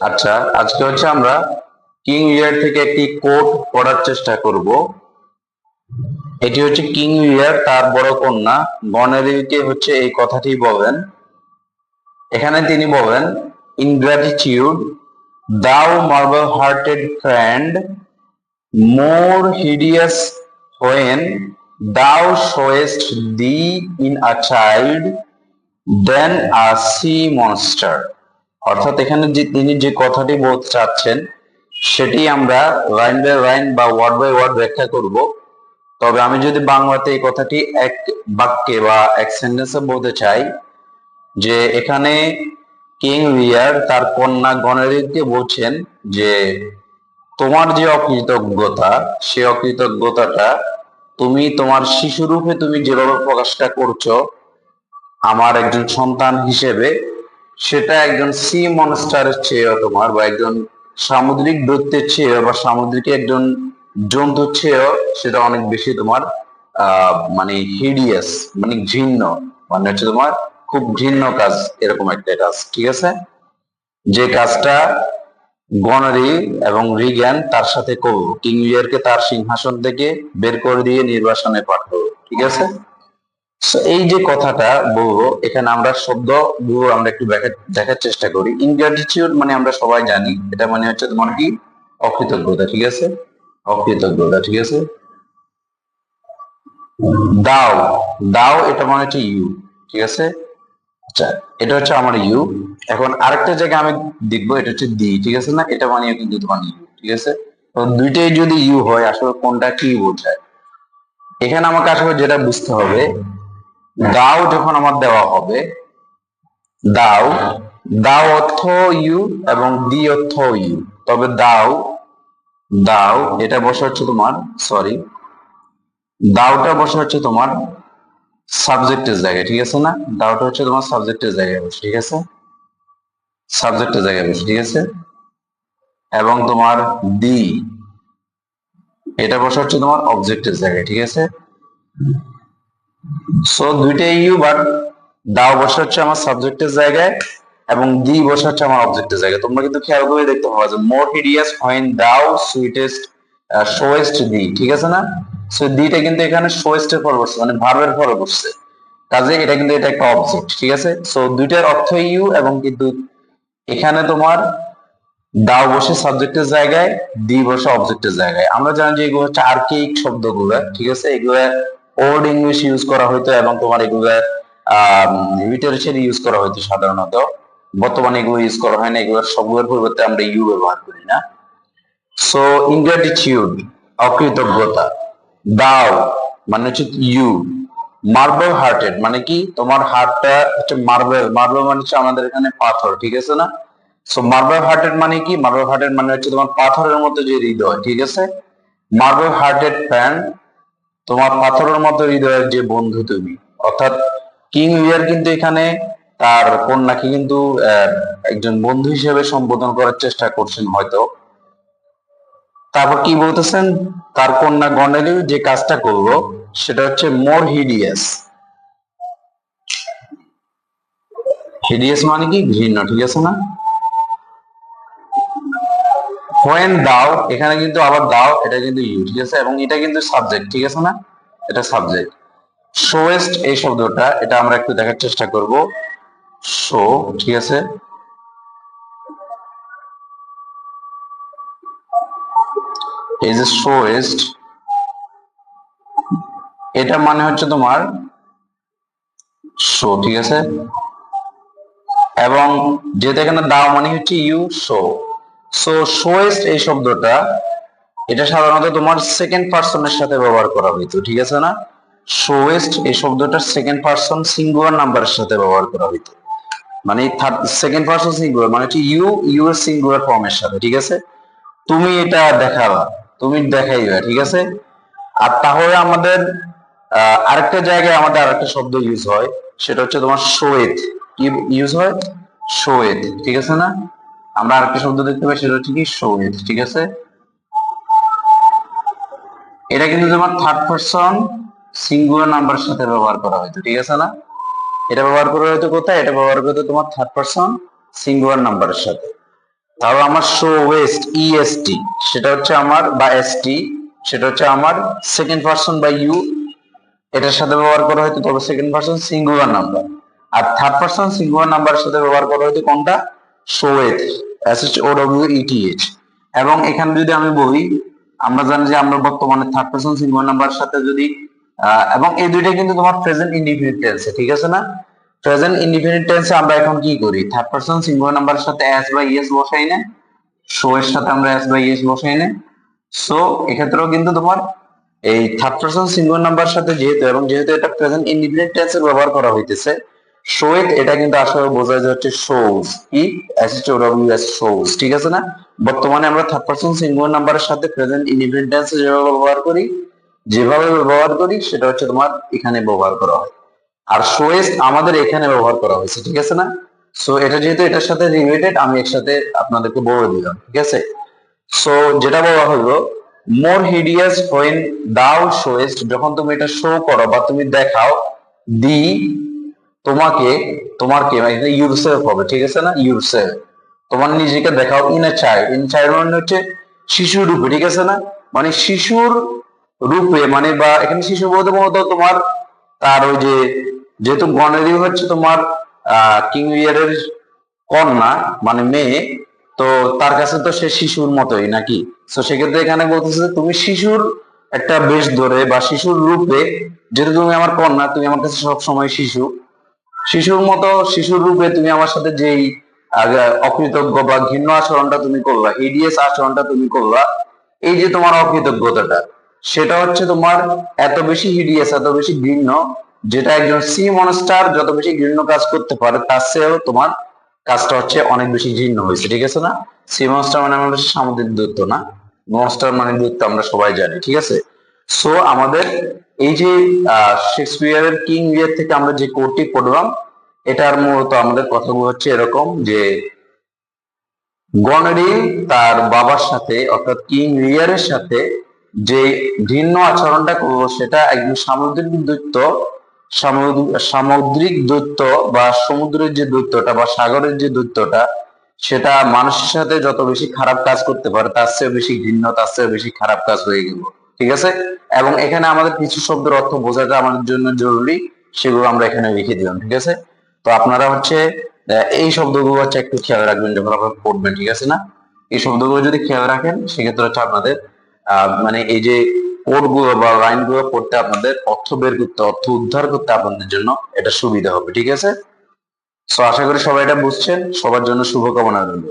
আচ্ছা, আজকে হচ্ছে আমরা কিং লিয়ার থেকে একটি কোট পড়ার চেষ্টা করব। এটি হচ্ছে কিং লিয়ার তার বড় কন্যা গনেরিকে হচ্ছে এই কথাটি বলেন। এখানে তিনি বলেন, ingratitude, thou marble hearted fiend, more hideous when thou show'st thee in a child than a sea monster. অর্থাৎ এখানে যে তিনি যে কথাটি বলতে চাচ্ছেন সেটি আমরা লাইন বাই লাইন বা ওয়ার্ড বাই ওয়ার্ড ব্যাখ্যা করব। তবে আমি যদি বাংলাতে এই কথাটি এক বাক্যে বা এক সেন্টেন্সে বলতে চাই, যে এখানে কিং লিয়ার তার কন্যা গনেরিকে বলছেন যে তোমার যে অকৃতজ্ঞতা, সে অকৃতজ্ঞতাটা তুমি তোমার শিশুরূপে তুমি যেভাবে প্রকাশটা করছো আমার একজন সন্তান হিসেবে, সেটা একজন সি মনস্টারের চেয়ে তোমার বা একজন সামুদ্রিক দৈত্যের চেয়ে বা সামুদ্রিক একজন জন্তুর চেয়েও সেটা অনেক বেশি তোমার মানে হিডিয়াস, মানে ঘৃণ্য, মানে হচ্ছে তোমার খুব ঘৃণ্য কাজ, এরকম একটা কাজ। ঠিক আছে, যে কাজটা গনরি এবং রিগ্যান তার সাথে করবো, কিং লিয়ারকে তার সিংহাসন থেকে বের করে দিয়ে নির্বাসনে পাঠাবো। ঠিক আছে, এই যে কথাটা বলবো, এখানে আমরা শব্দ গুলো আমরা একটু দেখার চেষ্টা করি। ইনগ্র্যাটিটিউড মানে আমরা সবাই জানি, এটা মানে হচ্ছে তোমার কি, অকৃতজ্ঞতা। ঠিক আছে, অকৃতজ্ঞতা। ঠিক আছে, দাও, দাও এটা মানে হচ্ছে ইউ। ঠিক আছে, আচ্ছা, এটা হচ্ছে আমার ইউ। এখন আরেকটা জায়গায় আমি দেখবো, এটা হচ্ছে দি। ঠিক আছে না, এটা মানে কিন্তু তোমার ইউ। ঠিক আছে, তো দুইটাই যদি ইউ হয় আসলে কোনটা কি বোঝায়, এখানে আমাকে আসলে যেটা বুঝতে হবে, দাও যখন আমার দেওয়া হবে, দাও, দাও অর্থ ইউ এবং দি অর্থ ইউ। তবে দাও, দাও এটা বসে হচ্ছে তোমার, সরি, দাওটা বসে হচ্ছে তোমার সাবজেক্টের জায়গায়। ঠিক আছে না, দাওটা হচ্ছে তোমার সাবজেক্টের জায়গায় বসে। ঠিক আছে, সাবজেক্টের জায়গায় বসে। ঠিক আছে, এবং তোমার দি এটা বসে হচ্ছে তোমার অবজেক্টের জায়গায়। ঠিক আছে, সো দুইটাই ইউ, বাট দাও বসে হচ্ছে আমার সাবজেক্টের জায়গায় এবং দি বসে হচ্ছে আমার অবজেক্টের জায়গায়। তোমরা কিন্তু খেয়াল করে দেখতে পাবা যে মোর হিডিয়াস হোয়েন দাও সুইটেস্ট শোয়েস্ট দি। ঠিক আছে না, সো দিটা কিন্তু এখানে শোয়েস্ট এর পর বসছে, মানে ভার্বের পরে বসছে, কাজে এটা কিন্তু এটা একটা অবজেক্ট। ঠিক আছে, সো দুইটার অর্থ ইউ, এবং কিন্তু এখানে তোমার দাও বসে সাবজেক্টের জায়গায়, দি বসে অবজেক্টের জায়গায়। আমরা জানি যে এগুলো হচ্ছে আর্কেইক শব্দগুলো। ঠিক আছে, এগুলো ওল্ড ইংলিশ ইউজ করা হইতো এবং তোমার এগুলো লিটারেচার ইউজ করা হইতো সাধারণত। বর্তমানে এগুলো ইউজ করা হয় না, এগুলো সবগুলোর পরিবর্তে আমরা ইউ ব্যবহার করি না। সো ইনগ্র্যাটিটিউড অকৃতজ্ঞতা, দাও মানে হচ্ছে ইউ, মার্বেল হার্টেড মানে কি, তোমার হার্টটা হচ্ছে মার্বেল, মার্বেল মানে হচ্ছে আমাদের এখানে পাথর। ঠিক আছে না, সো মার্বেল হার্টেড মানে কি, মার্বেল হার্টেড মানে হচ্ছে তোমার পাথরের মতো যে হৃদয়। ঠিক আছে, মার্বেল হার্টেড ফ্যান, তোমার পাথরের মতো হৃদয়ের যে বন্ধু তুমি। অর্থাৎ কিং লিয়ার কিন্তু এখানে তার কন্যাকে কিন্তু একজন বন্ধু হিসেবে সম্বোধন করার চেষ্টা করছেন হয়তো। তারপর কি বলতেছেন, তার কন্যা গনেলি যে কাজটা করলো সেটা হচ্ছে মোর হিডিয়াস। হিডিয়াস মানে কি, ঘৃণ্য। ঠিক আছে না, হোয়েন দাও, এখানে কিন্তু আবার দাও এটা কিন্তু ইউ। ঠিক আছে, এবং এটা কিন্তু সাবজেক্ট। ঠিক আছে না, এটা সাবজেক্ট। শোয়েস্ট এই শব্দটা, এটা আমরা একটু দেখার চেষ্টা করব। শো, ঠিক আছে, এই যে শোয়েস্ট, এটা মানে হচ্ছে তোমার শো। ঠিক আছে, এবং যেহেতু এখানে দাও মানে হচ্ছে ইউ, শো, সো শোয়েস্ট এই শব্দটা, এটা সাধারণত তোমার সেকেন্ড পার্সনের সাথে ব্যবহার করা হইতো। ঠিক আছে না, শোয়েস্ট এই শব্দটা সেকেন্ড পার্সন সিঙ্গুলার নাম্বারের সাথে ব্যবহার করা হইতো, মানে থার্ড সেকেন্ড পার্সন সিঙ্গুলার মানে হচ্ছে ইউ, ইউ এর সিঙ্গুলার ফর্মের সাথে। ঠিক আছে, তুমি এটা দেখাবা, তুমি দেখাইবা। ঠিক আছে, আর তাহলে আমাদের আরেকটা জায়গায় আমাদের আরেকটা শব্দ ইউজ হয়, সেটা হচ্ছে তোমার শোয়েত। কি ইউজ হয়, শোয়েত। ঠিক আছে না, আমরা আরেকটা শব্দ দেখতে পাই, সেটা হচ্ছে কি, শোয়েত। ঠিক আছে, এটা কিন্তু তোমার থার্ড পারসন সিঙ্গুলার নাম্বারের সাথে ব্যবহার করা হয়তো। ঠিক আছে না, এটা ব্যবহার করা হয়তো কোথায়, এটা ব্যবহার করতে তোমার থার্ড পারসন সিঙ্গুলার নাম্বারের সাথে। তাহলে আমার শো ওয়েস্ট ইএসটি সেটা হচ্ছে আমার, বা এসটি সেটা হচ্ছে আমার সেকেন্ড পারসন বা ইউ, এটার সাথে ব্যবহার করা হয়তো তবে সেকেন্ড পারসন সিঙ্গুলার নাম্বার। আর থার্ড পারসন সিঙ্গুলার নাম্বারের সাথে ব্যবহার করা হয়তো কোনটা, শোয়েথ, SHOWETH। এবং এখানে যদি আমি বলি, আমরা জানি যে আমরা বর্তমানে থার্ড পারসন সিঙ্গুলার নাম্বারের সাথে যদি এবং এই দুইটা কিন্তু তোমার প্রেজেন্ট ইনডিফিনিট টেন্সে, ঠিক আছে না? প্রেজেন্ট ইনডিফিনিট টেন্সে আমরা এখন কি করি, থার্ড পারসন সিঙ্গুলার নাম্বারের সাথে এস বা ইএস বসাই না, শো এর সাথে আমরা এস বা ইএস বসাই না। সো এক্ষেত্রেও কিন্তু তোমার এই থার্ড পারসন সিঙ্গুলার নাম্বার সাথে যেহেতু, এবং যেহেতু এটা প্রেজেন্ট ইনডিফিনিট টেন্সে ব্যবহার করা হইতেছে, শোয়েথ এটা কিন্তু আসলে বোঝায় যে হচ্ছে শোজ, কি SHOWS শোজ, ঠিক আছে না? বর্তমানে আমরা থার্ড পারসন সিঙ্গুলার নাম্বারের সাথে প্রেজেন্ট ইনডিফিনিট টেন্সে যেভাবে ব্যবহার করি সেটা হচ্ছে তোমার এখানে ব্যবহার করা হয়। আর শোয়েস আমাদের এখানে ব্যবহার করা হয়েছে, ঠিক আছে না? সো এটা যেহেতু এটার সাথে রিলেটেড, আমি একসাথে আপনাদেরকে বলে দিলাম, ঠিক আছে? সো যেটা বলা হলো, মোর হিডিয়াস হোয়েন দাও শোয়েস্ট, যখন তুমি এটা শো করো বা তুমি দেখাও, দি তোমাকে, তোমারকে মানে ইউরসেলফ হবে, ঠিক আছে না? ইউরসেলফ, তোমার নিজেকে দেখাও, in a child, in child মানে হচ্ছে শিশু রূপে, ঠিক আছে না? মানে শিশুর রূপে, মানে বা এখানে শিশু বলতে মূলত তোমার তার ওই যে, যেহেতু গণেরই হচ্ছে তোমার কিং লিয়ারের কন্যা মানে মেয়ে, তো তার কাছে তো সে শিশুর মতোই নাকি। তো সেক্ষেত্রে এখানে বলতেছে যে তুমি শিশুর একটা বেশ ধরে বা শিশুর রূপে, যেহেতু তুমি আমার কন্যা, তুমি আমার কাছে সব সময় শিশু, শিশুর মতো শিশুর রূপে তুমি আমার সাথে যেই অকৃতজ্ঞ বা ঘৃণ্য আচরণটা তুমি করলা, হিডিয়াস আচরণটা তুমি করলা, এই যে তোমার অকৃতজ্ঞতাটা, সেটা হচ্ছে তোমার এত বেশি হিডিয়াস, এত বেশি ঘৃণ্য, যেটা একজন সি মনস্টার যত বেশি ঘৃণ্য কাজ করতে পারে তার চেয়েও তোমার কাজটা হচ্ছে অনেক বেশি ঘৃণ্য হয়েছে, ঠিক আছে না? সি মনস্টার মানে আমাদের সামুদ্রিক দৈত্য না, মনস্টার মানে দৈত্য, আমরা সবাই জানি, ঠিক আছে? সো আমাদের এই যে শেক্সপিয়ারের কিং লিয়ার থেকে আমরা যে কোডটি পড়লাম, এটার মূলত আমাদের কথাগুলো হচ্ছে এরকম যে, গণরি তার বাবার সাথে অর্থাৎ কিং লিয়ারের সাথে যে ঘৃণ্য আচরণটা করলো, সেটা একজন সামুদ্রিক দৈত্য, সামুদ্রিক দৈত্য বা সমুদ্রের যে দৈত্যটা বা সাগরের যে দৈত্যটা, সেটা মানুষের সাথে যত বেশি খারাপ কাজ করতে পারে তার চেয়ে বেশি ঘৃণ্য, তার চেয়ে বেশি খারাপ কাজ হয়ে গেল, ঠিক আছে? এবং এখানে আমাদের কিছু শব্দের অর্থ বোঝাটা আমাদের জন্য জরুরি, সেগুলো আমরা এখানে লিখে দিলাম, ঠিক আছে? তো আপনারা হচ্ছে এই শব্দগুলো হচ্ছে একটু খেয়াল রাখবেন যখন আপনারা পড়বেন, ঠিক আছে না? এই শব্দগুলো যদি খেয়াল রাখেন সেক্ষেত্রে হচ্ছে আপনাদের মানে এই যে কোড গুলো বা লাইন গুলো পড়তে, আপনাদের অর্থ বের করতে, অর্থ উদ্ধার করতে আপনাদের জন্য এটা সুবিধা হবে, ঠিক আছে? সো আশা করি সবাই এটা বুঝছেন, সবার জন্য শুভকামনা রইল।